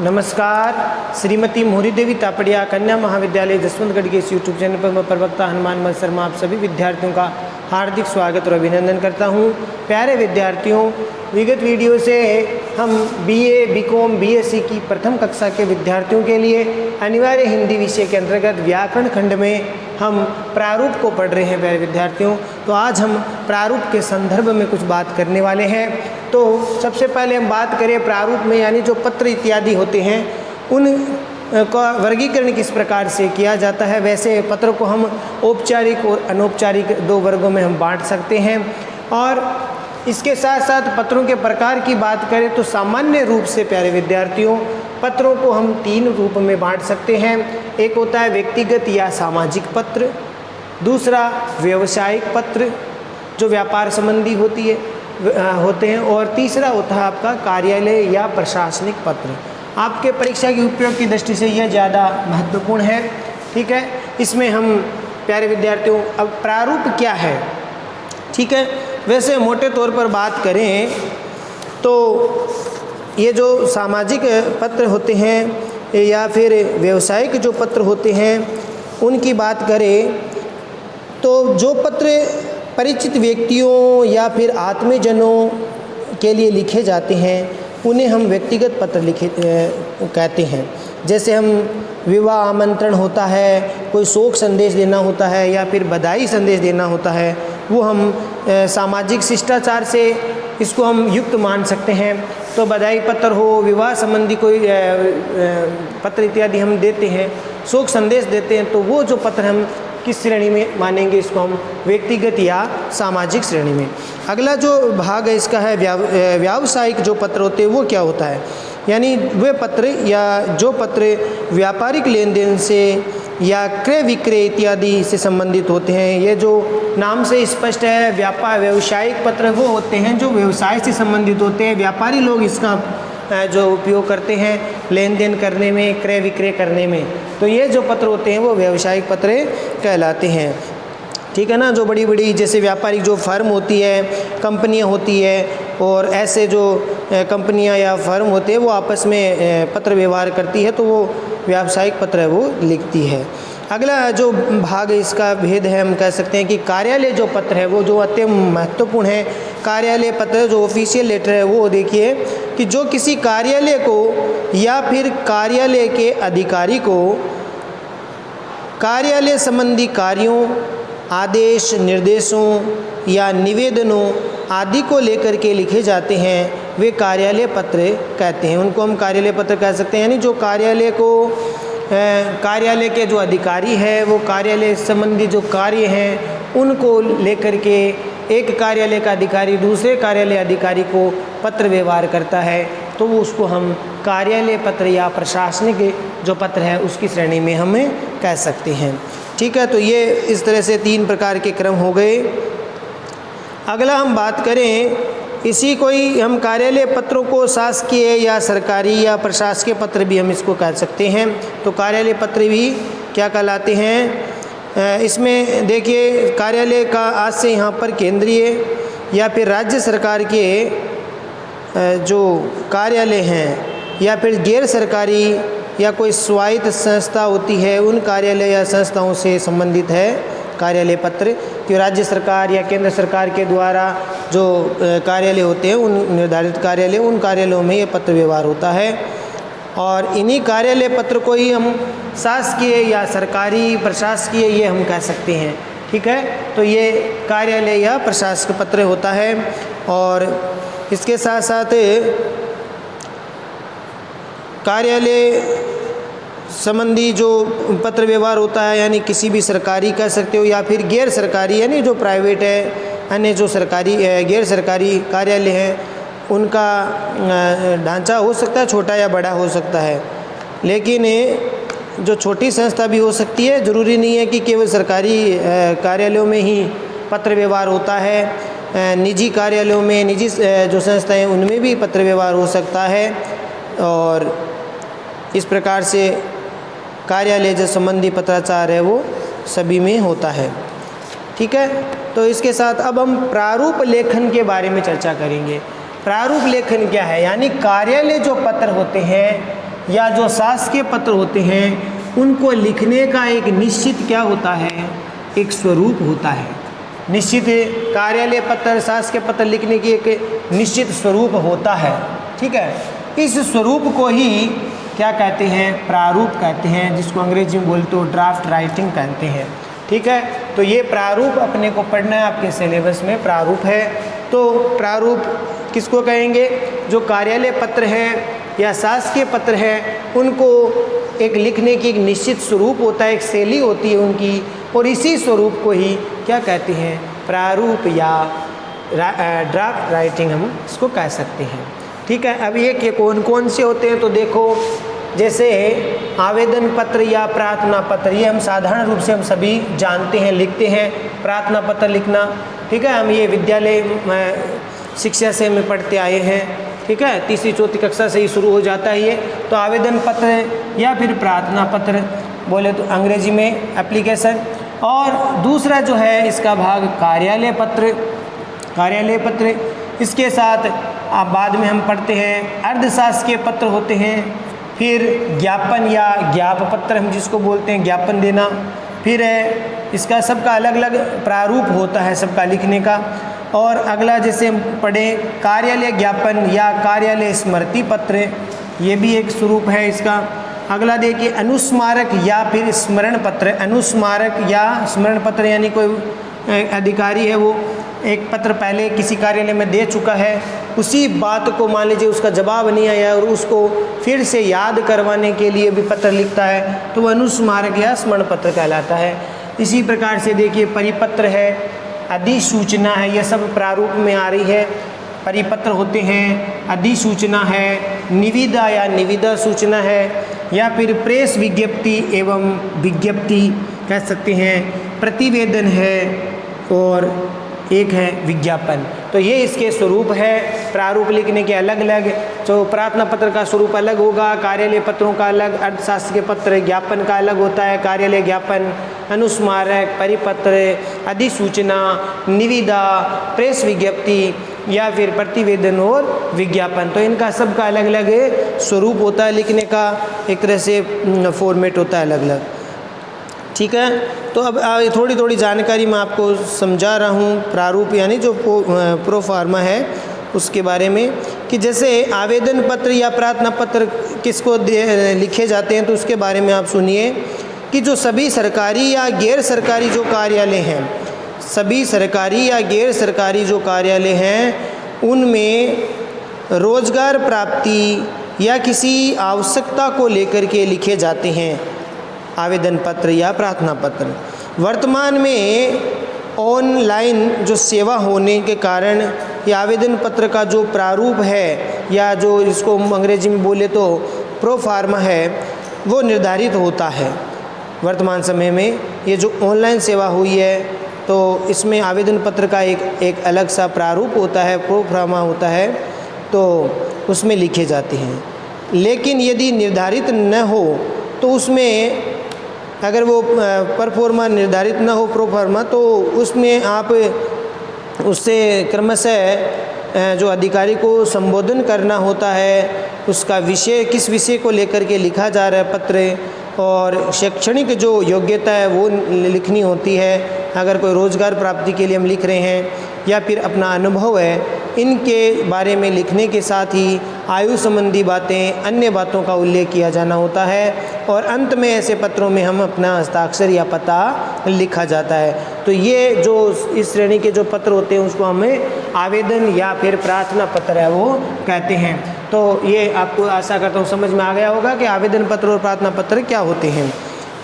नमस्कार। श्रीमती मोहरी देवी तापड़िया कन्या महाविद्यालय जसवंतगढ़ के इस यूट्यूब चैनल पर मैं प्रवक्ता हनुमान मल शर्मा आप सभी विद्यार्थियों का हार्दिक स्वागत और अभिनंदन करता हूं। प्यारे विद्यार्थियों, विगत वीडियो से हम बीए, बीकॉम, बीएससी की प्रथम कक्षा के विद्यार्थियों के लिए अनिवार्य हिंदी विषय के अंतर्गत व्याकरण खंड में हम प्रारूप को पढ़ रहे हैं। प्यारे विद्यार्थियों, तो आज हम प्रारूप के संदर्भ में कुछ बात करने वाले हैं। तो सबसे पहले हम बात करें प्रारूप में, यानी जो पत्र इत्यादि होते हैं उन का वर्गीकरण किस प्रकार से किया जाता है। वैसे पत्र को हम औपचारिक और अनौपचारिक दो वर्गों में हम बांट सकते हैं। और इसके साथ साथ पत्रों के प्रकार की बात करें तो सामान्य रूप से प्यारे विद्यार्थियों पत्रों को हम तीन रूप में बांट सकते हैं। एक होता है व्यक्तिगत या सामाजिक पत्र, दूसरा व्यावसायिक पत्र जो व्यापार संबंधी होते हैं, और तीसरा होता है आपका कार्यालय या प्रशासनिक पत्र। आपके परीक्षा के उपयोग की दृष्टि से यह ज़्यादा महत्वपूर्ण है। ठीक है, इसमें हम प्यारे विद्यार्थियों अब प्रारूप क्या है, ठीक है, वैसे मोटे तौर पर बात करें तो ये जो सामाजिक पत्र होते हैं या फिर व्यावसायिक जो पत्र होते हैं उनकी बात करें तो जो पत्र परिचित व्यक्तियों या फिर आत्मीयजनों के लिए लिखे जाते हैं उन्हें हम व्यक्तिगत पत्र कहते हैं। जैसे हम विवाह आमंत्रण होता है, कोई शोक संदेश देना होता है या फिर बधाई संदेश देना होता है, वो हम सामाजिक शिष्टाचार से इसको हम युक्त मान सकते हैं। तो बधाई पत्र हो, विवाह संबंधी कोई पत्र इत्यादि हम देते हैं, शोक संदेश देते हैं, तो वो जो पत्र हम किस श्रेणी में मानेंगे, इसको हम व्यक्तिगत या सामाजिक श्रेणी में। अगला जो भाग है इसका है व्यावसायिक जो पत्र होते हैं वो क्या होता है, यानी वे पत्र या जो पत्र व्यापारिक लेन देन से या क्रय विक्रय इत्यादि से संबंधित होते हैं। ये जो नाम से स्पष्ट है, व्यावसायिक पत्र वो होते हैं जो व्यवसाय से संबंधित होते हैं। व्यापारी लोग इसका जो उपयोग करते हैं लेन देन करने में, क्रय विक्रय करने में, तो ये जो पत्र होते हैं वो व्यावसायिक पत्र कहलाते हैं। ठीक है ना, जो बड़ी बड़ी जैसे व्यापारिक जो फर्म होती है, कंपनियां होती है, और ऐसे जो कंपनियां या फर्म होते हैं वो आपस में पत्र व्यवहार करती है, तो वो व्यावसायिक पत्र है वो लिखती है। अगला जो भाग इसका भेद है, हम कह सकते हैं कि कार्यालय जो पत्र है वो जो अत्यंत महत्वपूर्ण है। कार्यालय पत्र जो ऑफिशियल लेटर है वो देखिए कि जो किसी कार्यालय को या फिर कार्यालय के अधिकारी को कार्यालय संबंधी कार्यों, आदेश, निर्देशों या निवेदनों आदि को लेकर के लिखे जाते हैं, वे कार्यालय पत्र कहते हैं। उनको हम कार्यालय पत्र कह सकते हैं। यानी जो कार्यालय के जो अधिकारी है वो कार्यालय संबंधी जो कार्य हैं उनको लेकर के एक कार्यालय का अधिकारी दूसरे कार्यालय अधिकारी को पत्र व्यवहार करता है, तो वो उसको हम कार्यालय पत्र या प्रशासनिक जो पत्र है उसकी श्रेणी में हमें कह सकते हैं। ठीक है, तो ये इस तरह से तीन प्रकार के क्रम हो गए। अगला हम बात करें इसी कोई हम कार्यालय पत्रों को शासकीय या सरकारी या प्रशासकीय पत्र भी हम इसको कह सकते हैं। तो कार्यालय पत्र भी क्या कहलाते हैं, इसमें देखिए कार्यालय का आज से यहाँ पर केंद्रीय या फिर राज्य सरकार के जो कार्यालय हैं या फिर गैर सरकारी या कोई स्वायत्त संस्था होती है उन कार्यालय या संस्थाओं से संबंधित है कार्यालय पत्र। कि राज्य सरकार या केंद्र सरकार के द्वारा जो कार्यालय होते हैं उन निर्धारित कार्यालय, उन कार्यालयों में ये पत्र व्यवहार होता है। और इन्हीं कार्यालय पत्र को ही हम शासकीय या सरकारी, प्रशासकीय ये हम कह सकते हैं। ठीक है, तो ये कार्यालय या प्रशासकीय पत्र होता है। और इसके साथ साथ कार्यालय संबंधी जो पत्र व्यवहार होता है, यानी किसी भी सरकारी कह सकते हो या फिर गैर सरकारी, यानी जो प्राइवेट है, अन्य जो सरकारी गैर सरकारी कार्यालय हैं उनका ढांचा हो सकता है छोटा या बड़ा हो सकता है। लेकिन जो छोटी संस्था भी हो सकती है, ज़रूरी नहीं है कि केवल सरकारी कार्यालयों में ही पत्र व्यवहार होता है। निजी कार्यालयों में, निजी जो संस्थाएं उनमें भी पत्र व्यवहार हो सकता है। और इस प्रकार से कार्यालय जो संबंधी पत्राचार है वो सभी में होता है। ठीक है, तो इसके साथ अब हम प्रारूप लेखन के बारे में चर्चा करेंगे। प्रारूप लेखन क्या है, यानी कार्यालय जो पत्र होते हैं या जो शासकीय पत्र होते हैं उनको लिखने का एक निश्चित क्या होता है, एक स्वरूप होता है। निश्चित कार्यालय पत्र, शासकीय पत्र लिखने की एक निश्चित स्वरूप होता है, ठीक है। इस स्वरूप को ही क्या कहते हैं, प्रारूप कहते हैं, जिसको अंग्रेजी में बोलते हो ड्राफ्ट राइटिंग कहते हैं, ठीक है। तो ये प्रारूप अपने को पढ़ना है, आपके सिलेबस में प्रारूप है। तो प्रारूप किसको कहेंगे, जो कार्यालय पत्र है या शासकीय पत्र है उनको एक लिखने की एक निश्चित स्वरूप होता है, एक शैली होती है उनकी, और इसी स्वरूप को ही क्या कहते हैं, प्रारूप या ड्राफ्ट राइटिंग हम इसको कह सकते हैं, ठीक है। अब ये कौन कौन से होते हैं, तो देखो जैसे आवेदन पत्र या प्रार्थना पत्र, ये हम साधारण रूप से हम सभी जानते हैं, लिखते हैं प्रार्थना पत्र लिखना, ठीक है। हम ये विद्यालय शिक्षा से में पढ़ते आए हैं, ठीक है, तीसरी चौथी कक्षा से ही शुरू हो जाता है ये। तो आवेदन पत्र या फिर प्रार्थना पत्र बोले तो अंग्रेजी में एप्लीकेशन। और दूसरा जो है इसका भाग कार्यालय पत्र, कार्यालय पत्र। इसके साथ बाद में हम पढ़ते हैं अर्धशासकीय पत्र होते हैं, फिर ज्ञापन या ज्ञाप पत्र हम जिसको बोलते हैं, ज्ञापन देना। फिर इसका सबका अलग अलग प्रारूप होता है सबका लिखने का। और अगला जैसे हम पढ़ें कार्यालय ज्ञापन या कार्यालय स्मृति पत्र, ये भी एक स्वरूप है इसका। अगला देखिए अनुस्मारक या फिर स्मरण पत्र। अनुस्मारक या स्मरण पत्र यानी कोई अधिकारी है वो एक पत्र पहले किसी कार्यालय में दे चुका है, उसी बात को मान लीजिए उसका जवाब नहीं आया और उसको फिर से याद करवाने के लिए भी पत्र लिखता है, तो वह अनुस्मारक या स्मरण पत्र कहलाता है। इसी प्रकार से देखिए परिपत्र है, अधिसूचना है, यह सब प्रारूप में आ रही है। परिपत्र होते हैं, अधिसूचना है, निविदा या निविदा सूचना है, या फिर प्रेस विज्ञप्ति एवं विज्ञप्ति कह सकते हैं, प्रतिवेदन है, और एक है विज्ञापन। तो ये इसके स्वरूप है प्रारूप लिखने के अलग अलग। जो प्रार्थना पत्र का स्वरूप अलग होगा, कार्यालय पत्रों का अलग, अर्थशास्त्रीय पत्र ज्ञापन का अलग होता है, कार्यालय ज्ञापन, अनुस्मारक, परिपत्र, अधिसूचना, निविदा, प्रेस विज्ञप्ति या फिर प्रतिवेदन और विज्ञापन। तो इनका सबका अलग अलग स्वरूप होता है लिखने का, एक तरह से फॉर्मेट होता है अलग अलग, ठीक है। तो अब थोड़ी थोड़ी जानकारी मैं आपको समझा रहा हूँ प्रारूप यानी जो प्रोफार्मा है उसके बारे में, कि जैसे आवेदन पत्र या प्रार्थना पत्र किसको लिखे जाते हैं, तो उसके बारे में आप सुनिए कि जो सभी सरकारी या गैर सरकारी जो कार्यालय हैं, सभी सरकारी या गैर सरकारी जो कार्यालय हैं उनमें रोजगार प्राप्ति या किसी आवश्यकता को लेकर के लिखे जाते हैं आवेदन पत्र या प्रार्थना पत्र। वर्तमान में ऑनलाइन जो सेवा होने के कारण ये आवेदन पत्र का जो प्रारूप है या जो इसको अंग्रेजी में बोले तो प्रोफार्मा है वो निर्धारित होता है। वर्तमान समय में ये जो ऑनलाइन सेवा हुई है तो इसमें आवेदन पत्र का एक अलग सा प्रारूप होता है, प्रोफार्मा होता है, तो उसमें लिखे जाते हैं। लेकिन यदि निर्धारित न हो तो उसमें अगर वो परफॉर्मा निर्धारित ना हो प्रोफार्मा, तो उसमें आप उससे क्रमशः जो अधिकारी को संबोधन करना होता है, उसका विषय किस विषय को लेकर के लिखा जा रहा है पत्र, और शैक्षणिक जो योग्यता है वो लिखनी होती है। अगर कोई रोज़गार प्राप्ति के लिए हम लिख रहे हैं या फिर अपना अनुभव है, इनके बारे में लिखने के साथ ही आयु संबंधी बातें, अन्य बातों का उल्लेख किया जाना होता है। और अंत में ऐसे पत्रों में हम अपना हस्ताक्षर या पता लिखा जाता है। तो ये जो इस श्रेणी के जो पत्र होते हैं उसको हमें आवेदन या फिर प्रार्थना पत्र है वो कहते हैं। तो ये आपको आशा करता हूँ समझ में आ गया होगा कि आवेदन पत्र और प्रार्थना पत्र क्या होते हैं,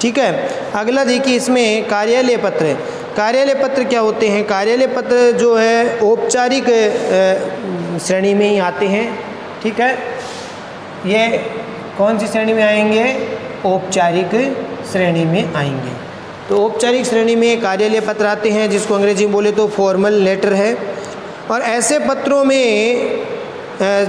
ठीक है। अगला देखिए इसमें कार्यालय पत्र। कार्यालय पत्र क्या होते हैं? कार्यालय पत्र जो है औपचारिक श्रेणी में ही आते हैं, ठीक है। ये कौन सी श्रेणी में आएंगे? औपचारिक श्रेणी में आएंगे। तो औपचारिक श्रेणी में कार्यालय पत्र आते हैं, जिसको अंग्रेजी में बोले तो फॉर्मल लेटर है। और ऐसे पत्रों में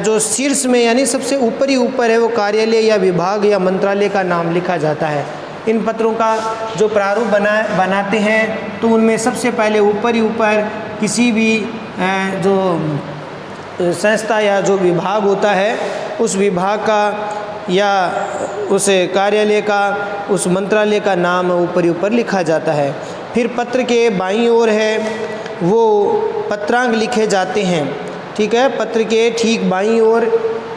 जो शीर्ष में यानी सबसे ऊपर ही ऊपर है वो कार्यालय या विभाग या मंत्रालय का नाम लिखा जाता है। इन पत्रों का जो प्रारूप बनाते हैं तो उनमें सबसे पहले ऊपर ही ऊपर किसी भी जो संस्था या जो विभाग होता है उस विभाग का या उस कार्यालय का, उस मंत्रालय का नाम ऊपर ही ऊपर लिखा जाता है। फिर पत्र के बाईं ओर है वो पत्रांक लिखे जाते हैं। ठीक है, पत्र के ठीक बाईं ओर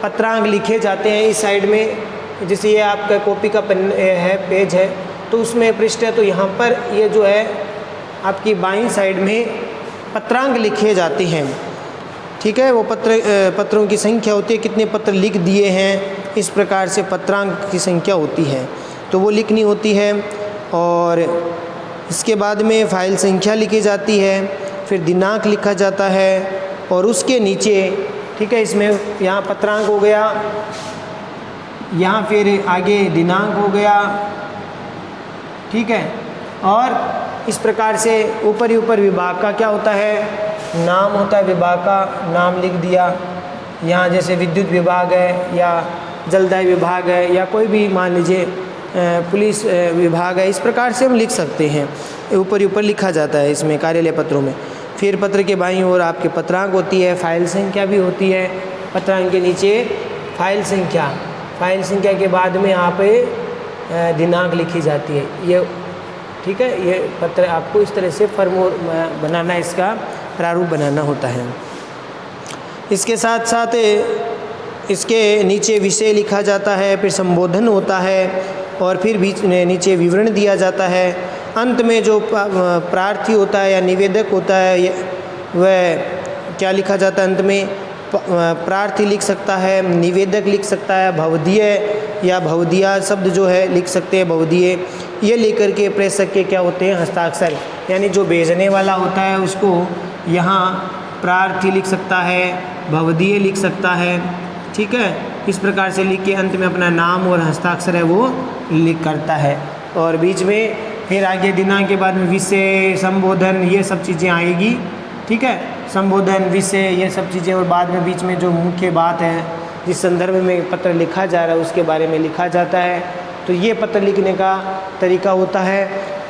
पत्रांक लिखे जाते हैं। इस साइड में जैसे ये आपका कॉपी का है, पेज है, तो उसमें पृष्ठ है, तो यहाँ पर ये जो है आपकी बाईं साइड में पत्रांक लिखे जाते हैं। ठीक है, वो पत्रों की संख्या होती है, कितने पत्र लिख दिए हैं, इस प्रकार से पत्रांक की संख्या होती है, तो वो लिखनी होती है। और इसके बाद में फाइल संख्या लिखी जाती है, फिर दिनांक लिखा जाता है और उसके नीचे, ठीक है, इसमें यहाँ पत्रांक हो गया, यहाँ फिर आगे दिनांक हो गया। ठीक है, और इस प्रकार से ऊपर ही ऊपर विभाग का क्या होता है, नाम होता है, विभाग का नाम लिख दिया। यहाँ जैसे विद्युत विभाग है या जलदाय विभाग है या कोई भी मान लीजिए पुलिस विभाग है, इस प्रकार से हम लिख सकते हैं। ऊपर ही ऊपर लिखा जाता है इसमें कार्यालय पत्रों में। फिर पत्र के बाईं ओर आपके पत्रांक होती है, फाइल संख्या भी होती है। पत्रांक के नीचे फाइल संख्या के बाद में यहाँ पे दिनांक लिखी जाती है। ये ठीक है, ये पत्र आपको इस तरह से फॉर्म बनाना, इसका प्रारूप बनाना होता है। इसके साथ साथ इसके नीचे विषय लिखा जाता है, फिर संबोधन होता है और फिर बीच में नीचे विवरण दिया जाता है। अंत में जो प्रार्थी होता है या निवेदक होता है वह क्या लिखा जाता है, अंत में प्रार्थी लिख सकता है, निवेदक लिख सकता है, भवदीय या भवदिया शब्द जो है लिख सकते हैं, भवदीय। ये लेकर के प्रेषक के क्या होते हैं, हस्ताक्षर, यानी जो भेजने वाला होता है उसको यहाँ प्रार्थी लिख सकता है, भवदीय लिख सकता है। ठीक है, इस प्रकार से लिख के अंत में अपना नाम और हस्ताक्षर है वो लिख करता है। और बीच में फिर आगे दिनांक के बाद में विषय, संबोधन, ये सब चीज़ें आएगी। ठीक है, संबोधन, विषय, ये सब चीज़ें, और बाद में बीच में जो मुख्य बात है, जिस संदर्भ में पत्र लिखा जा रहा है उसके बारे में लिखा जाता है। तो ये पत्र लिखने का तरीका होता है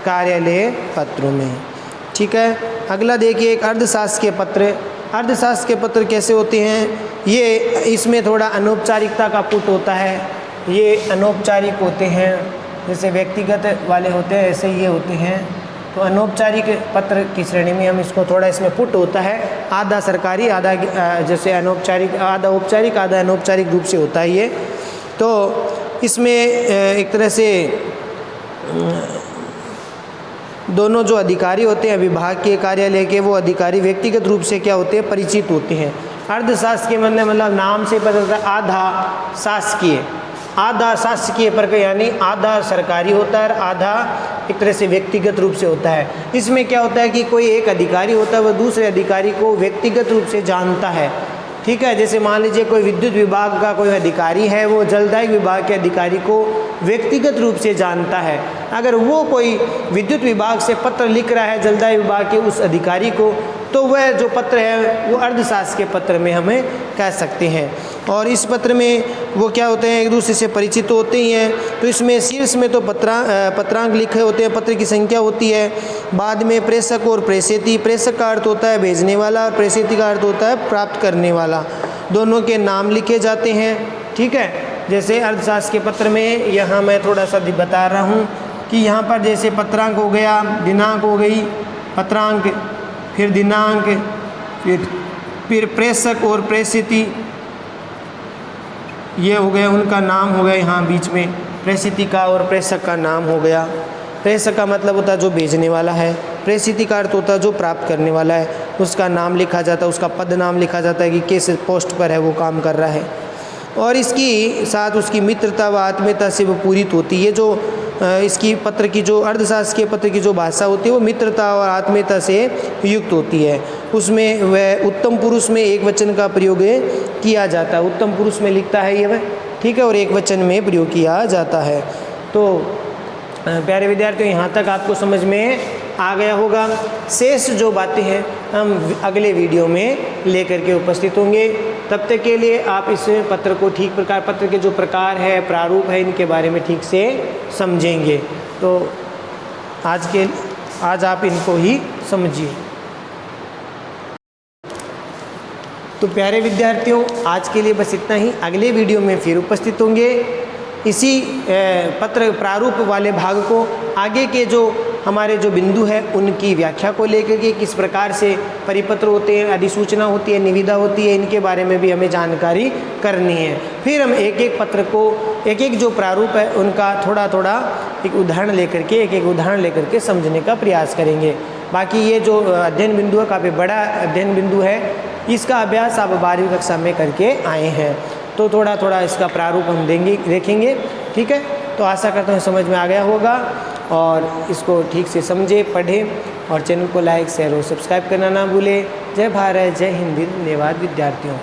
कार्यालय पत्रों में। ठीक है, अगला देखिए एक अर्धशासकीय पत्र। अर्धशासकीय पत्र कैसे होते हैं, ये इसमें थोड़ा अनौपचारिकता का पुट होता है। ये अनौपचारिक होते हैं, जैसे व्यक्तिगत वाले होते हैं ऐसे ये होते हैं। तो अनौपचारिक पत्र की श्रेणी में हम इसको थोड़ा, इसमें पुट होता है, आधा सरकारी, आधा जैसे अनौपचारिक, आधा औपचारिक, आधा अनौपचारिक रूप से होता है ये। तो इसमें एक तरह से दोनों जो अधिकारी होते हैं विभाग के, कार्यालय के, वो अधिकारी व्यक्तिगत रूप से क्या होते हैं, परिचित होते हैं। अर्धशासकीय मतलब नाम से पता चलता है आधा शासकीय, आधा शासकीय पर यानी आधा सरकारी होता है, आधा एक तरह से व्यक्तिगत रूप से होता है। इसमें क्या होता है कि कोई एक अधिकारी होता है, वह दूसरे अधिकारी को व्यक्तिगत रूप से जानता है। ठीक है, जैसे मान लीजिए कोई विद्युत विभाग का कोई अधिकारी है, वो जलदाय विभाग के अधिकारी को व्यक्तिगत रूप से जानता है। अगर वो कोई विद्युत विभाग से पत्र लिख रहा है जलदाय विभाग के उस अधिकारी को, तो वह जो पत्र है वो अर्धशासकीय पत्र में हमें कह सकते हैं। और इस पत्र में वो क्या होते हैं, एक दूसरे से परिचित होते ही हैं। तो इसमें शीर्ष में तो पत्रांक लिखे होते हैं, पत्र की संख्या होती है। बाद में प्रेषक और प्रेषिती, प्रेषक का अर्थ होता है भेजने वाला और प्रेषिती का अर्थ होता है प्राप्त करने वाला, दोनों के नाम लिखे जाते हैं। ठीक है, जैसे अर्थशास्त्र के पत्र में यहाँ मैं थोड़ा सा बता रहा हूँ कि यहाँ पर जैसे पत्रांक हो गया, दिनांक हो गई, पत्रांक, फिर दिनांक, फिर प्रेषक और प्रेषिती, ये हो गया, उनका नाम हो गया यहाँ बीच में, प्रेषिती का और प्रेषक का नाम हो गया। प्रेषक का मतलब होता है जो भेजने वाला है, प्रेषिती का अर्थ होता है जो प्राप्त करने वाला है, उसका नाम लिखा जाता है, उसका पद नाम लिखा जाता है कि किस पोस्ट पर है वो काम कर रहा है। और इसकी साथ उसकी मित्रता व आत्मीयता से वो पूरित होती है। ये जो इसकी पत्र की जो अर्थशास्त्रीय पत्र की जो भाषा होती है वो मित्रता और आत्मीयता से युक्त होती है। उसमें वह उत्तम पुरुष में एक वचन का प्रयोग किया जाता है, उत्तम पुरुष में लिखता है ये वह, ठीक है, और एक वचन में प्रयोग किया जाता है। तो प्यारे विद्यार्थियों, यहाँ तक आपको समझ में आ गया होगा। शेष जो बातें हैं हम अगले वीडियो में लेकर के उपस्थित होंगे। तब तक के लिए आप इस पत्र को ठीक प्रकार, पत्र के जो प्रकार है, प्रारूप है, इनके बारे में ठीक से समझेंगे। तो आज आप इनको ही समझिए। तो प्यारे विद्यार्थियों, आज के लिए बस इतना ही। अगले वीडियो में फिर उपस्थित होंगे। इसी पत्र प्रारूप वाले भाग को आगे के जो हमारे जो बिंदु है उनकी व्याख्या को लेकर के किस प्रकार से परिपत्र होते हैं, अधिसूचना होती है, निविदा होती है, इनके बारे में भी हमें जानकारी करनी है। फिर हम एक एक पत्र को, एक एक जो प्रारूप है उनका थोड़ा थोड़ा एक उदाहरण लेकर के, एक एक उदाहरण लेकर के समझने का प्रयास करेंगे। बाकी ये जो अध्ययन बिंदु है काफ़ी बड़ा अध्ययन बिंदु है, इसका अभ्यास आप 12वीं कक्षा में करके आए हैं, तो थोड़ा थोड़ा इसका प्रारूप हम देखेंगे। ठीक है, तो आशा करता हूँ समझ में आ गया होगा और इसको ठीक से समझे, पढ़ें और चैनल को लाइक, शेयर और सब्सक्राइब करना ना भूलें। जय भारत, जय हिंद, धन्यवाद विद्यार्थियों।